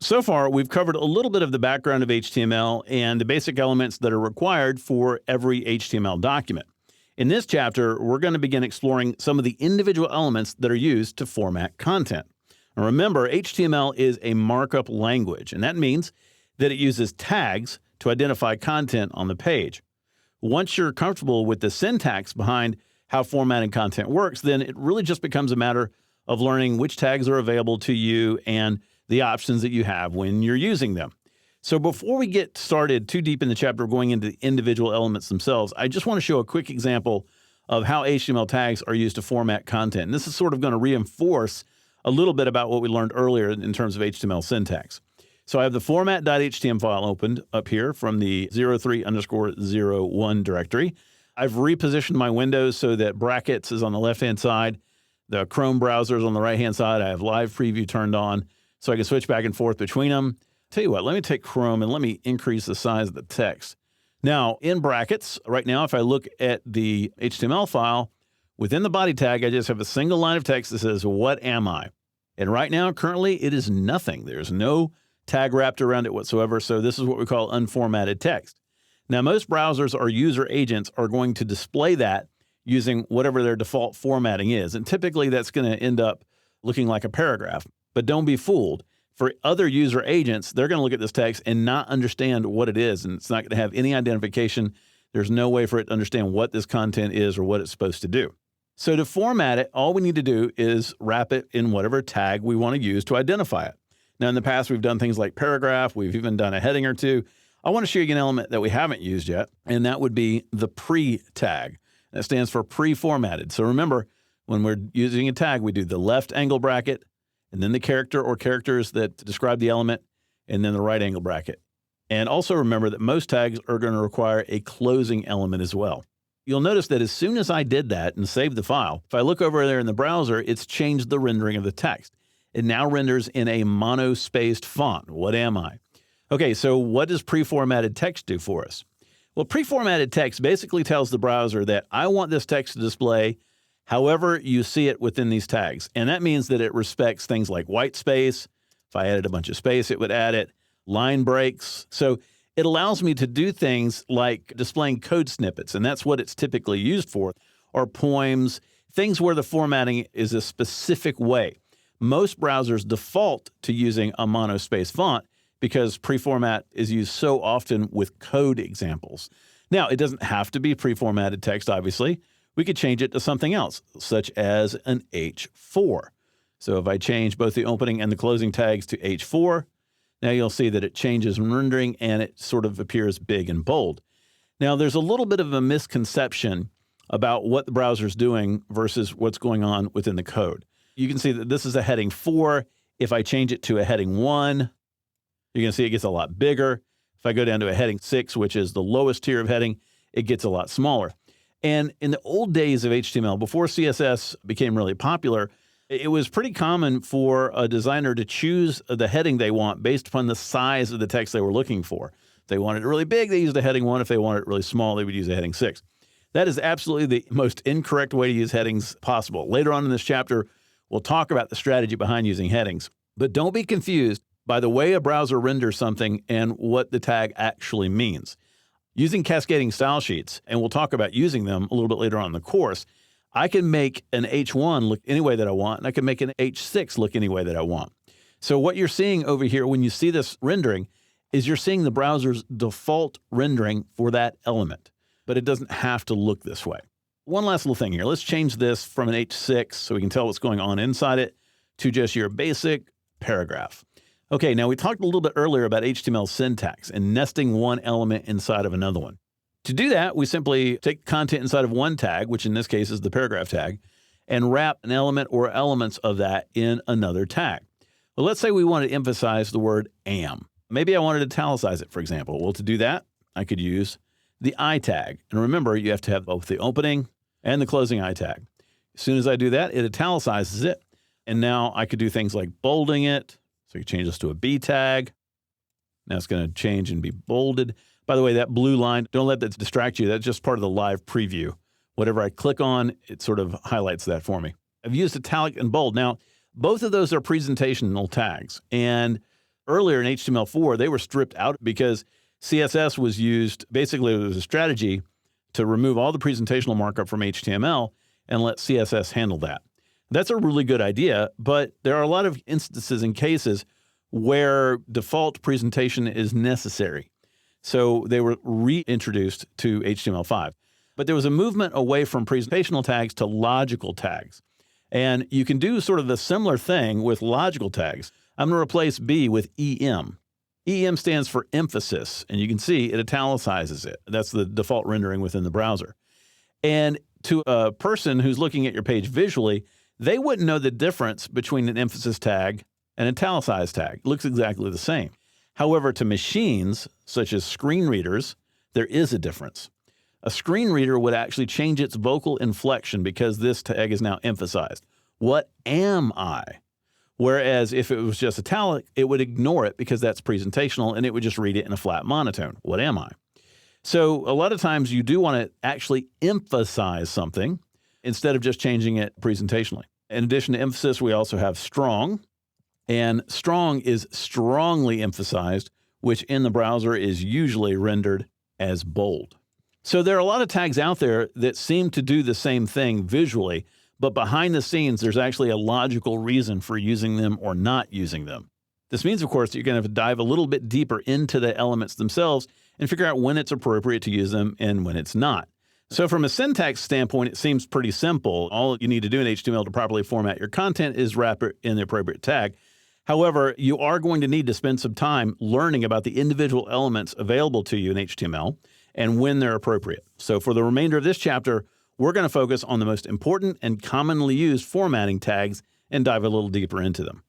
So far, we've covered a little bit of the background of HTML and the basic elements that are required for every HTML document. In this chapter, we're going to begin exploring some of the individual elements that are used to format content. Now remember, HTML is a markup language, and that means that it uses tags to identify content on the page. Once you're comfortable with the syntax behind how formatting content works, then it really just becomes a matter of learning which tags are available to you and the options that you have when you're using them. So before we get started too deep in the chapter going into the individual elements themselves, I just want to show a quick example of how HTML tags are used to format content. And this is sort of going to reinforce a little bit about what we learned earlier in terms of HTML syntax. So I have the format.html file opened up here from the 03_01 directory. I've repositioned my windows so that brackets is on the left-hand side. The Chrome browser is on the right-hand side. I have live preview turned on so I can switch back and forth between them. Tell you what, let me take Chrome and let me increase the size of the text. Now, in brackets, right now, if I look at the HTML file, within the body tag, I just have a single line of text that says, "What am I?" And right now, currently, it is nothing. There's no tag wrapped around it whatsoever, so this is what we call unformatted text. Now, most browsers or user agents are going to display that using whatever their default formatting is, and typically that's going to end up looking like a paragraph. But don't be fooled. For other user agents, they're going to look at this text and not understand what it is, and it's not going to have any identification. There's no way for it to understand what this content is or what it's supposed to do. So to format it, all we need to do is wrap it in whatever tag we want to use to identify it. Now, in the past, we've done things like paragraph. We've even done a heading or two. I want to show you an element that we haven't used yet, and that would be the pre tag. That stands for pre-formatted. So remember, when we're using a tag, we do the left angle bracket, and then the character or characters that describe the element, and then the right angle bracket. And also remember that most tags are going to require a closing element as well. You'll notice that as soon as I did that and saved the file, if I look over there in the browser, it's changed the rendering of the text. It now renders in a monospaced font. What am I? Okay, so what does pre-formatted text do for us? Well, pre-formatted text basically tells the browser that I want this text to display however you see it within these tags. And that means that it respects things like white space. If I added a bunch of space, it would add it. Line breaks. So it allows me to do things like displaying code snippets, and that's what it's typically used for, or poems, things where the formatting is a specific way. Most browsers default to using a monospace font because pre-format is used so often with code examples. Now, it doesn't have to be pre-formatted text, obviously. We could change it to something else, such as an H4. So if I change both the opening and the closing tags to H4, now you'll see that it changes in rendering and it sort of appears big and bold. Now, there's a little bit of a misconception about what the browser's doing versus what's going on within the code. You can see that this is a heading 4. If I change it to a heading 1, you're going to see it gets a lot bigger. If I go down to a heading 6, which is the lowest tier of heading, it gets a lot smaller. And in the old days of HTML, before CSS became really popular, it was pretty common for a designer to choose the heading they want based upon the size of the text they were looking for. If they wanted it really big, they used a heading 1. If they wanted it really small, they would use a heading 6. That is absolutely the most incorrect way to use headings possible. Later on in this chapter, we'll talk about the strategy behind using headings. But don't be confused by the way a browser renders something and what the tag actually means. Using cascading style sheets, and we'll talk about using them a little bit later on in the course, I can make an H1 look any way that I want, and I can make an H6 look any way that I want. So what you're seeing over here when you see this rendering is you're seeing the browser's default rendering for that element, but it doesn't have to look this way. One last little thing here. Let's change this from an H6 so we can tell what's going on inside it to just your basic paragraph. Okay, now we talked a little bit earlier about HTML syntax and nesting one element inside of another one. To do that, we simply take content inside of one tag, which in this case is the paragraph tag, and wrap an element or elements of that in another tag. Well, let's say we want to emphasize the word am. Maybe I wanted to italicize it, for example. Well, to do that, I could use the I tag. And remember, you have to have both the opening and the closing I tag. As soon as I do that, it italicizes it. And now I could do things like bolding it. So you change this to a B tag. Now it's going to change and be bolded. By the way, that blue line, don't let that distract you. That's just part of the live preview. Whatever I click on, it sort of highlights that for me. I've used italic and bold. Now, both of those are presentational tags. And Earlier in HTML4, they were stripped out because CSS was used. Basically, it was a strategy to remove all the presentational markup from HTML and let CSS handle that. That's a really good idea, but there are a lot of instances and cases where default presentation is necessary. So they were reintroduced to HTML5. But there was a movement away from presentational tags to logical tags. And you can do sort of the similar thing with logical tags. I'm going to replace B with EM. EM stands for emphasis, and you can see it italicizes it. That's the default rendering within the browser. And to a person who's looking at your page visually, they wouldn't know the difference between an emphasis tag and an italicized tag. It looks exactly the same. However, to machines, such as screen readers, there is a difference. A screen reader would actually change its vocal inflection because this tag is now emphasized. What am I? Whereas if it was just italic, it would ignore it because that's presentational and it would just read it in a flat monotone. What am I? So a lot of times you do want to actually emphasize something instead of just changing it presentationally. In addition to emphasis, we also have strong. And strong is strongly emphasized, which in the browser is usually rendered as bold. So there are a lot of tags out there that seem to do the same thing visually, but behind the scenes, there's actually a logical reason for using them or not using them. This means, of course, that you're going to have to dive a little bit deeper into the elements themselves and figure out when it's appropriate to use them and when it's not. So from a syntax standpoint, it seems pretty simple. All you need to do in HTML to properly format your content is wrap it in the appropriate tag. However, you are going to need to spend some time learning about the individual elements available to you in HTML and when they're appropriate. So for the remainder of this chapter, we're going to focus on the most important and commonly used formatting tags and dive a little deeper into them.